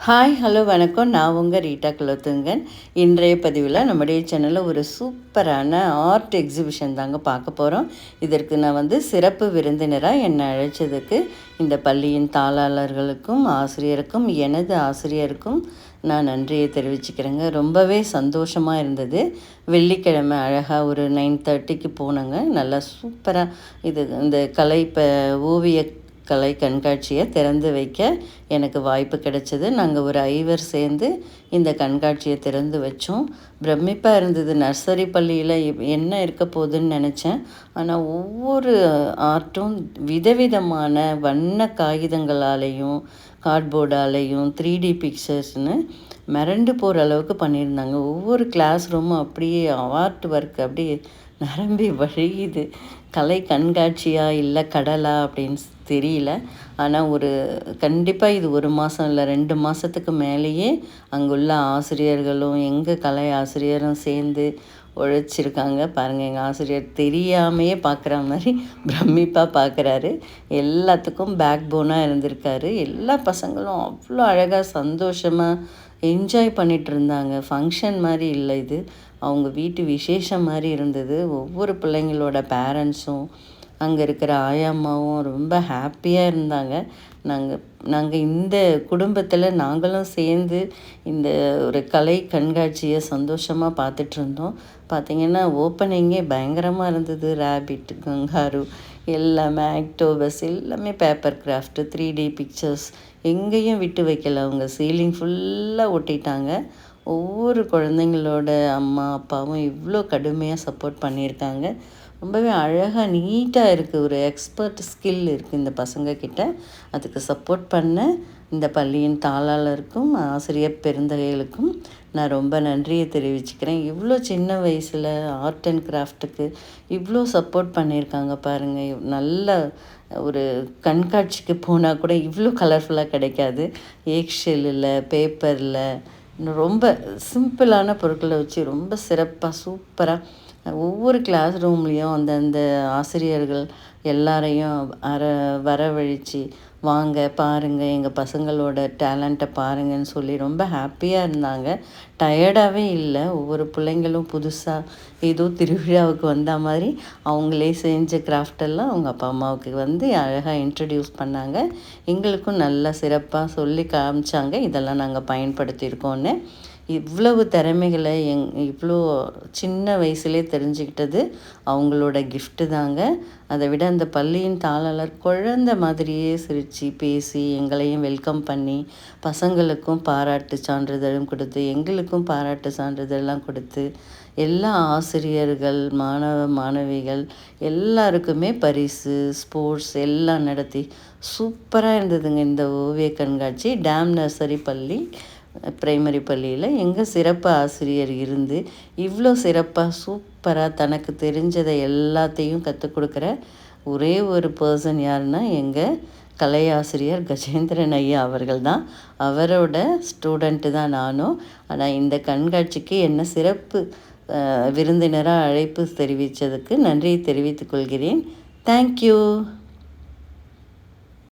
Hi hello வணக்கம். நான் உங்கள் ரீட்டா குலோத்துங்கன். இன்றைய பதிவில் நம்முடைய சேனலில் ஒரு சூப்பரான ஆர்ட் எக்ஸிபிஷன் தாங்க பார்க்க போகிறோம். இதற்கு நான் சிறப்பு விருந்தினராக என்னை அழைச்சதுக்கு இந்த பள்ளியின் தாளாளர்களுக்கும் ஆசிரியருக்கும் எனது ஆசிரியருக்கும் நான் நன்றியை தெரிவிச்சுக்கிறேங்க. ரொம்பவே சந்தோஷமாக இருந்தது. வெள்ளிக்கிழமை அழகாக ஒரு 9:30க்கு போனேங்க. நல்லா சூப்பராக இந்த கலை ஓவிய கலை கண்காட்சியை திறந்து வைக்க எனக்கு வாய்ப்பு கிடைச்சது. நாங்கள் ஒரு 5 சேர்ந்து இந்த கண்காட்சியை திறந்து வச்சோம். பிரமிப்பாக இருந்தது. நர்சரி பள்ளியில் என்ன இருக்க போகுதுன்னு நினச்சேன். ஆனால் ஒவ்வொரு ஆர்ட்டும் விதவிதமான வண்ண காகிதங்களாலேயும் கார்ட்போர்டாலேயும் 3D பிக்சர்ஸ்னு மிரண்டு போகிற அளவுக்கு பண்ணியிருந்தாங்க. ஒவ்வொரு கிளாஸ் ரூமும் அப்படியே ஆர்ட் ஒர்க் அப்படியே நிரம்பி வழியுது. கலை கண்காட்சியா இல்லை கடலா அப்படின்னு தெரியல. ஆனால் கண்டிப்பாக இது 1 மாதம் இல்லை 2 மாதத்துக்கு மேலேயே அங்குள்ள ஆசிரியர்களும் எங்கள் கலை ஆசிரியரும் சேர்ந்து உழைச்சிருக்காங்க. பாருங்கள், எங்கள் ஆசிரியர் தெரியாமையே பார்க்குற மாதிரி பிரமிப்பாக பார்க்குறாரு. எல்லாத்துக்கும் பேக் போனாக இருந்திருக்காரு. எல்லா பசங்களும் அவ்வளோ அழகாக சந்தோஷமாக என்ஜாய் பண்ணிகிட்டு இருந்தாங்க. ஃபங்க்ஷன் மாதிரி இல்லை, இது அவங்க வீட்டு விசேஷம் மாதிரி இருந்தது. ஒவ்வொரு பிள்ளைங்களோட பேரண்ட்ஸும் அங்கே இருக்கிற ஆயாம்மாவும் ரொம்ப ஹாப்பியாக இருந்தாங்க. நாங்கள் இந்த குடும்பத்தில் நாங்களும் சேர்ந்து இந்த ஒரு கலை கண்காட்சியை சந்தோஷமாக பார்த்துட்ருந்தோம். பார்த்திங்கன்னா ஓப்பனிங்கே பயங்கரமாக இருந்தது. ரேபிட், கங்காரு எல்லாமே, ஆக்டோபஸ் எல்லாமே பேப்பர் கிராஃப்ட், 3D பிக்சர்ஸ் எங்கேயும் விட்டு வைக்கல. அவங்க சீலிங் ஃபுல்லாக ஒட்டிட்டாங்க. ஒவ்வொரு குழந்தைங்களோட அம்மா அப்பாவும் இவ்வளோ கடுமையாக சப்போர்ட் பண்ணியிருக்காங்க. ரொம்பவே அழகாக நீட்டாக இருக்குது. ஒரு எக்ஸ்பர்ட் ஸ்கில் இருக்குது இந்த பசங்கக்கிட்ட. அதுக்கு சப்போர்ட் பண்ண இந்த பள்ளியின் தாளாளருக்கும் ஆசிரியர் பெருந்தகைகளுக்கும் நான் ரொம்ப நன்றியை தெரிவிச்சுக்கிறேன். இவ்வளோ சின்ன வயசில் ஆர்ட் அண்ட் கிராஃப்ட்டுக்கு இவ்வளோ சப்போர்ட் பண்ணியிருக்காங்க பாருங்கள். நல்ல ஒரு கண்காட்சிக்கு போனால் கூட இவ்வளோ கலர்ஃபுல்லாக கிடைக்காது. ஏக்ஷெல்லில், பேப்பரில் ரொம்ப சிம்பிளான பொருட்களை வச்சு ரொம்ப சிறப்பாக சூப்பராக ஒவ்வொரு கிளாஸ் ரூம்லேயும் அந்தந்த ஆசிரியர்கள் எல்லாரையும் வரவழைச்சி வாங்க பாருங்கள், எங்கள் பசங்களோட டேலண்ட்டை பாருங்கன்னு சொல்லி ரொம்ப ஹாப்பியாக இருந்தாங்க. டயர்டாகவே இல்லை. ஒவ்வொரு பிள்ளைங்களும் புதுசாக ஏதோ திருவிழாவுக்கு வந்த மாதிரி அவங்களே செஞ்ச கிராஃப்டெல்லாம் அவங்க அப்பா அம்மாவுக்கு அழகாக இன்ட்ரடியூஸ் பண்ணாங்க. எங்களுக்கும் நல்லா சிறப்பாக சொல்லி காமிச்சாங்க. இதெல்லாம் நாங்கள் பயன்படுத்தியிருக்கோன்னு. இவ்வளவு திறமைகளை இவ்வளோ சின்ன வயசுலேயே தெரிஞ்சுக்கிட்டது அவங்களோட கிஃப்ட்டு தாங்க. அதை விட அந்த பள்ளியின் தாளாளர் குழந்த மாதிரியே சிரித்து பேசி எங்களையும் வெல்கம் பண்ணி பசங்களுக்கும் பாராட்டு சான்றிதழும் கொடுத்து எங்களுக்கும் பாராட்டு சான்றிதழெலாம் கொடுத்து எல்லா ஆசிரியர்கள், மாணவ மாணவிகள் எல்லாருக்குமே பரிசு, ஸ்போர்ட்ஸ் எல்லாம் நடத்தி சூப்பராக இருந்ததுங்க இந்த ஓவிய கண்காட்சி. டேம் நர்சரி பள்ளி பிரைமரி பள்ளியில் எங்கள் சிறப்பு ஆசிரியர் இருந்து இவ்வளோ சிறப்பாக சூப்பராக தனக்கு தெரிஞ்சதை எல்லாத்தையும் கற்றுக் கொடுக்குற ஒரே ஒரு பர்சன் யாருன்னா எங்கள் கலை ஆசிரியர் கஜேந்திரன் ஐயா அவர்கள் தான். அவரோட ஸ்டூடெண்ட்டு தான் நானும். ஆனால் இந்த கண்காட்சிக்கு என்ன சிறப்பு விருந்தினராக அழைப்பு தெரிவித்ததுக்கு நன்றியை தெரிவித்துக் கொள்கிறேன். தேங்க்யூ.